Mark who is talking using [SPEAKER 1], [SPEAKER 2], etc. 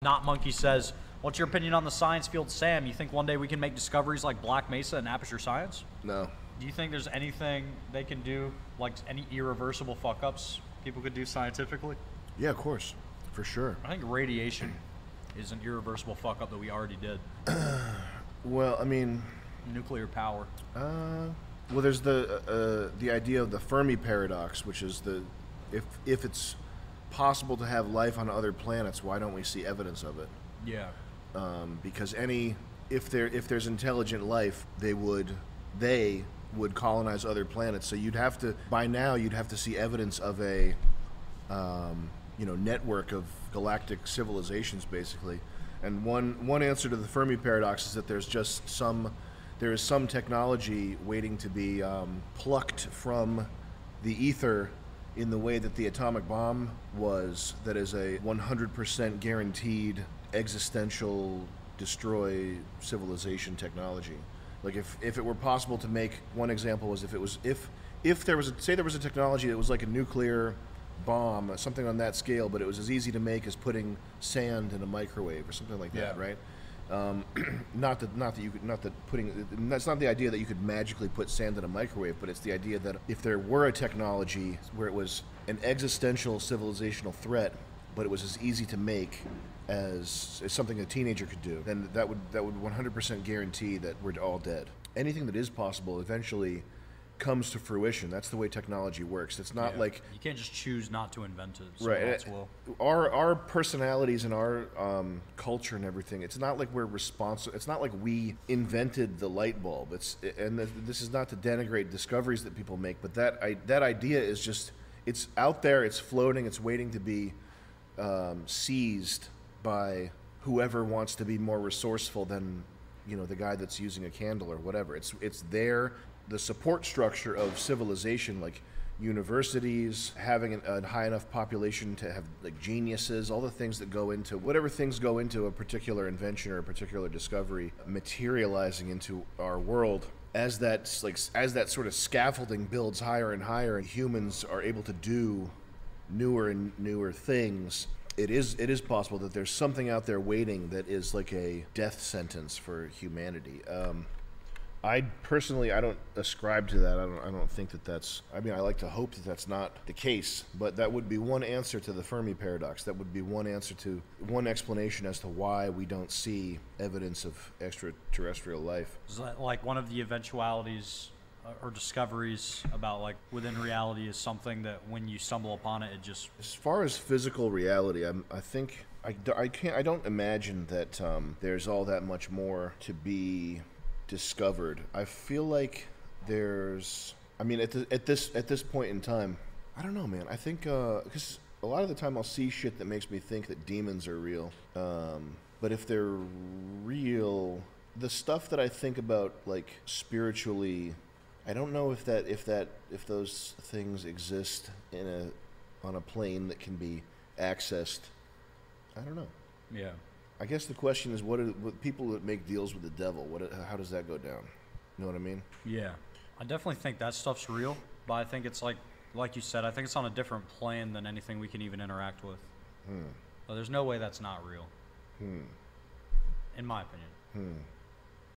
[SPEAKER 1] Not Monkey says, what's your opinion on the science field, Sam? You think one day we can make discoveries like Black Mesa and Aperture Science?
[SPEAKER 2] No.
[SPEAKER 1] Do you think there's anything they can do, like any irreversible fuck-ups people could do scientifically?
[SPEAKER 2] Yeah, of course. For sure.
[SPEAKER 1] I think radiation is an irreversible fuck-up that we already did.
[SPEAKER 2] Well, I mean...
[SPEAKER 1] Nuclear power.
[SPEAKER 2] Well, there's the idea of the Fermi paradox, which is if it's possible to have life on other planets, why don't we see evidence of it?
[SPEAKER 1] Yeah.
[SPEAKER 2] Because if there's intelligent life, they would colonize other planets. So by now you'd have to see evidence of a network of galactic civilizations, basically. And one answer to the Fermi paradox is that there is some technology waiting to be plucked from the ether in the way that the atomic bomb was, that is a 100% guaranteed existential destroy civilization technology. Like if it were possible to make, one example was if there was a technology that was like a nuclear bomb, something on that scale, but it was as easy to make as putting sand in a microwave or something like that, right? That's not the idea that you could magically put sand in a microwave, but it's the idea that if there were a technology where it was an existential civilizational threat, but it was as easy to make as something a teenager could do, then that would 100% guarantee that we're all dead. Anything that is possible eventually comes to fruition. That's the way technology works. It's not like
[SPEAKER 1] you can't just choose not to invent it.
[SPEAKER 2] Right. Our personalities and our culture and everything. It's not like we're responsible. It's not like we invented the light bulb. This is not to denigrate discoveries that people make, but that idea is just, it's out there. It's floating. It's waiting to be seized by whoever wants to be more resourceful than the guy that's using a candle or whatever. It's there. The support structure of civilization, like universities, having a high enough population to have like geniuses, all the things that go into whatever things go into a particular invention or a particular discovery materializing into our world. As that sort of scaffolding builds higher and higher, and humans are able to do newer and newer things, it is possible that there's something out there waiting that is like a death sentence for humanity. I don't ascribe to that. I don't think that that's... I mean, I like to hope that that's not the case, but that would be one answer to the Fermi paradox. That would be one explanation as to why we don't see evidence of extraterrestrial life.
[SPEAKER 1] Is that like one of the eventualities or discoveries about like within reality is something that when you stumble upon it, it just...
[SPEAKER 2] As far as physical reality, I don't imagine that there's all that much more to be discovered. I feel like there's, I mean, at this point in time, I don't know, man. I think because a lot of the time I'll see shit that makes me think that demons are real. But if they're real, the stuff that I think about like spiritually, I don't know if those things exist on a plane that can be accessed. I don't know.
[SPEAKER 1] Yeah.
[SPEAKER 2] I guess the question is, what people that make deals with the devil, how does that go down? You know what I mean?
[SPEAKER 1] Yeah. I definitely think that stuff's real, but I think it's like you said, I think it's on a different plane than anything we can even interact with. But there's no way that's not real. In my opinion.